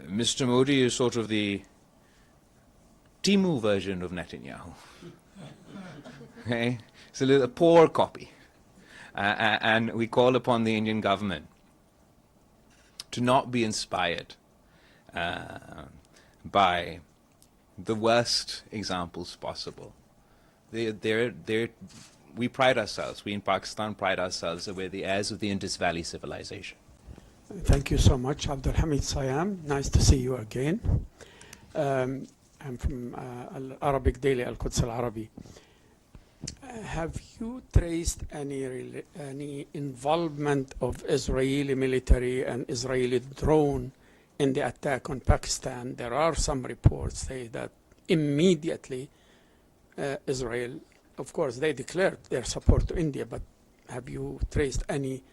Mr. Modi is sort of the Timu version of Netanyahu. Okay? It's a poor copy. And we call upon the Indian government to not be inspired by the worst examples possible. We pride ourselves, we in Pakistan pride ourselves that we're the heirs of the Indus Valley civilization. Thank you so much, Abdul Hamid Sayam. Nice to see you again. I'm from Arabic Daily, Al-Quds Al-Arabi. Have you traced any involvement of Israeli military and Israeli drone in the attack on Pakistan? There are some reports say that immediately Israel, of course, they declared their support to India, but have you traced any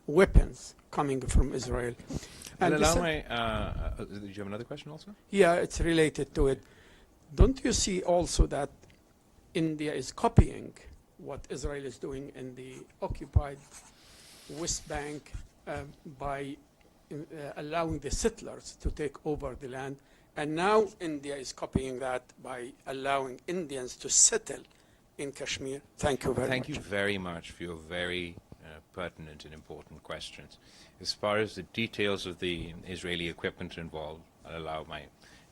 weapons coming from Israel? And do you have another question also? Yeah, it's related to it. Don't you see also that India is copying what Israel is doing in the occupied West Bank by allowing the settlers to take over the land? And now India is copying that by allowing Indians to settle in Kashmir. Thank you very much. Thank you very much for your very pertinent and important questions. As far as the details of the Israeli equipment involved, I'll allow my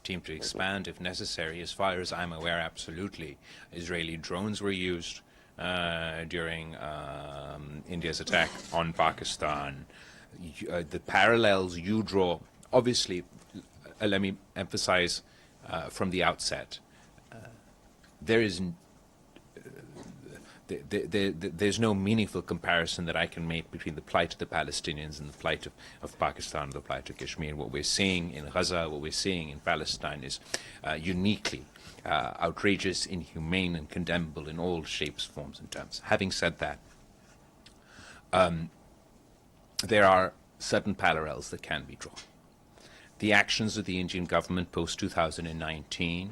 team to expand if necessary. As far as I'm aware, absolutely, Israeli drones were used during India's attack on Pakistan. The parallels you draw, obviously, let me emphasize from the outset, there's no meaningful comparison that I can make between the plight of the Palestinians and the plight of Pakistan and the plight of Kashmir. What we're seeing in Gaza, what we're seeing in Palestine is uniquely outrageous, inhumane, and condemnable in all shapes, forms, and terms. Having said that, there are certain parallels that can be drawn. The actions of the Indian government post-2019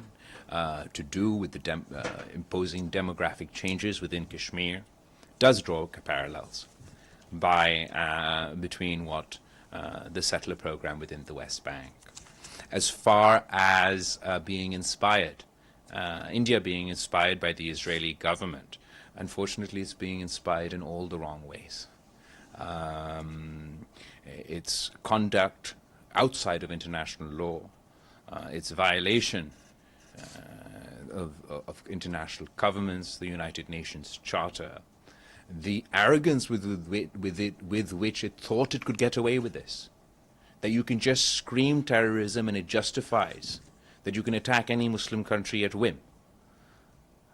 to do with the imposing demographic changes within Kashmir does draw parallels between what the settler program within the West Bank. As far as being inspired, India being inspired by the Israeli government, unfortunately it's being inspired in all the wrong ways. Its conduct outside of international law, its violation of international governments, the United Nations Charter, the arrogance with which it thought it could get away with this, that you can just scream terrorism and it justifies that you can attack any Muslim country at whim.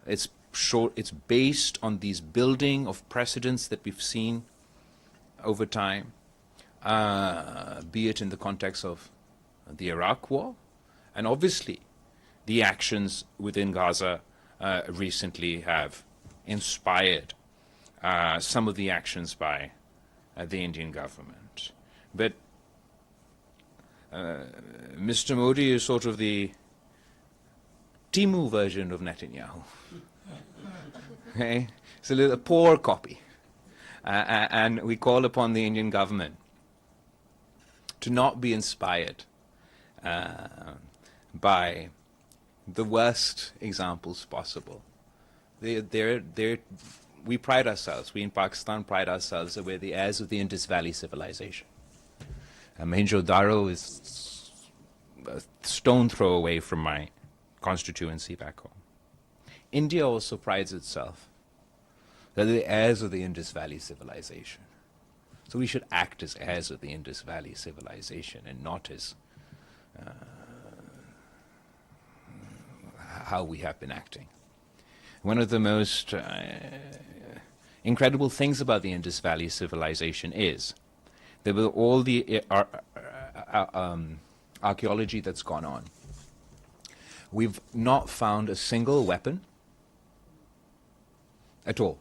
It's based on these building of precedents that we've seen over time, be it in the context of the Iraq War, and obviously the actions within Gaza recently have inspired some of the actions by the Indian government. But Mr. Modi is sort of the Timu version of Netanyahu. Okay? It's a poor copy. And we call upon the Indian government to not be inspired by the worst examples possible. We pride ourselves, we in Pakistan pride ourselves that we're the heirs of the Indus Valley civilization. Mohenjo-daro is a stone throw away from my constituency back home. India also prides itself that they're the heirs of the Indus Valley civilization. So we should act as heirs of the Indus Valley civilization and not as how we have been acting. One of the most incredible things about the Indus Valley civilization is that with all the archaeology that's gone on, we've not found a single weapon at all.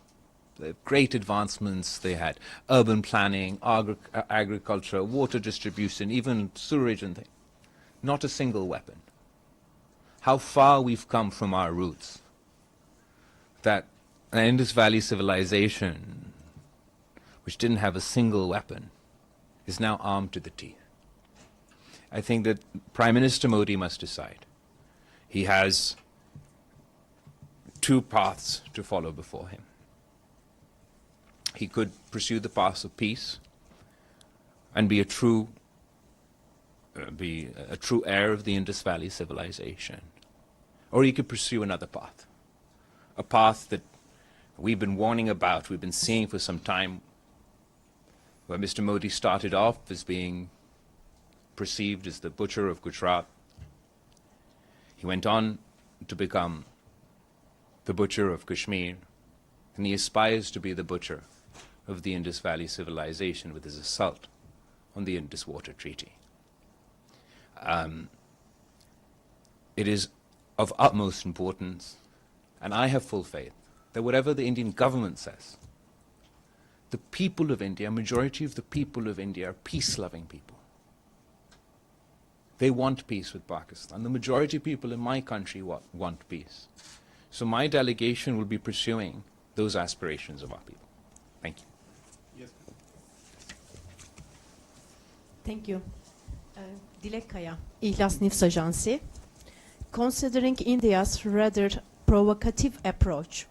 The great advancements they had, urban planning, agriculture, water distribution, even sewerage and things. Not a single weapon. How far we've come from our roots. That an Indus Valley civilization, which didn't have a single weapon, is now armed to the teeth. I think that Prime Minister Modi must decide. He has two paths to follow before him. He could pursue the path of peace and be a true heir of the Indus Valley civilization. Or he could pursue another path, a path that we've been warning about, we've been seeing for some time, where Mr. Modi started off as being perceived as the butcher of Gujarat. He went on to become the butcher of Kashmir, and he aspires to be the butcher of the Indus Valley civilization with his assault on the Indus Water Treaty. It is of utmost importance, and I have full faith, that whatever the Indian government says, the people of India, majority of the people of India are peace-loving people. They want peace with Pakistan. The majority of people in my country want peace. So my delegation will be pursuing those aspirations of our people. Thank you. Yes. Thank you. Dilek Kaya, İhlas News Agency. Considering India's rather provocative approach,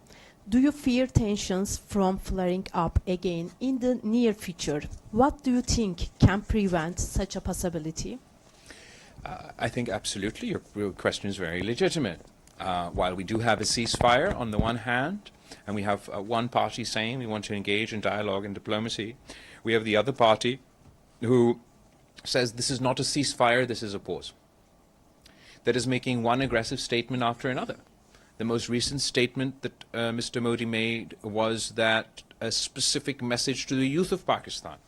do you fear tensions from flaring up again in the near future? What do you think can prevent such a possibility? I think absolutely your question is very legitimate. While we do have a ceasefire on the one hand, and we have one party saying we want to engage in dialogue and diplomacy, we have the other party who says this is not a ceasefire, this is a pause. That is making one aggressive statement after another. The most recent statement that Mr. Modi made was that a specific message to the youth of Pakistan,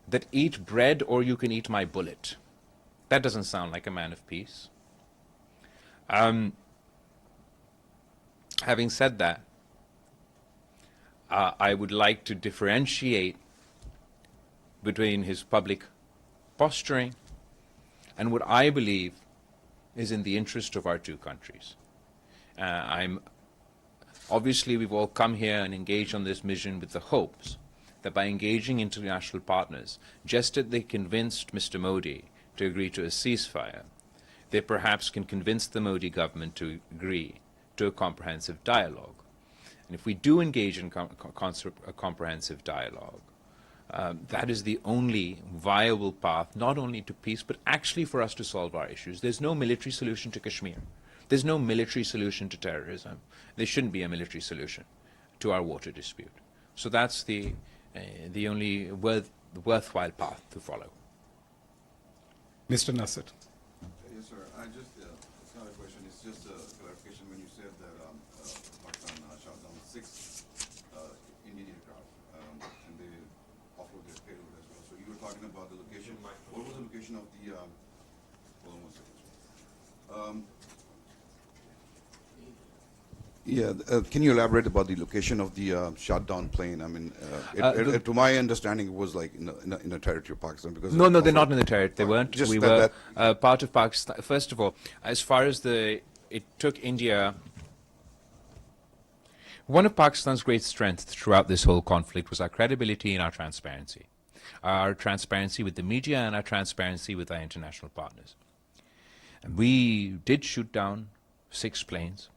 that eat bread or you can eat my bullet. That doesn't sound like a man of peace. Having said that, I would like to differentiate between his public posturing and what I believe is in the interest of our two countries. Obviously, we've all come here and engaged on this mission with the hopes that by engaging international partners, just as they convinced Mr. Modi to agree to a ceasefire, they perhaps can convince the Modi government to agree to a comprehensive dialogue. And if we do engage in a comprehensive dialogue, that is the only viable path, not only to peace, but actually for us to solve our issues. There's no military solution to Kashmir. There's no military solution to terrorism. There shouldn't be a military solution to our water dispute. So that's the only worthwhile path to follow. Mr. Nasser. Yes, sir. It's not a question, it's just a clarification. When you said that Pakistan shot down 6 Indian aircraft and they offload their payload as well. So you were talking about the location. What was the location of the, hold on one second. Can you elaborate about the location of the shot down plane? I mean, to my understanding, it was like in a territory of Pakistan. Because No, they're not in the territory. They weren't. Just we were part of Pakistan. First of all, as far as it took India, one of Pakistan's great strengths throughout this whole conflict was our credibility and our transparency with the media and our transparency with our international partners. And we did shoot down 6 planes.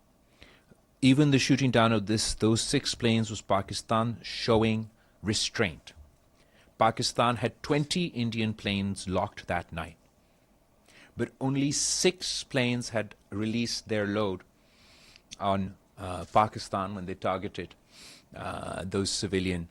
Even the shooting down of those 6 planes was Pakistan showing restraint. Pakistan had 20 Indian planes locked that night, but only 6 planes had released their load on Pakistan when they targeted those civilian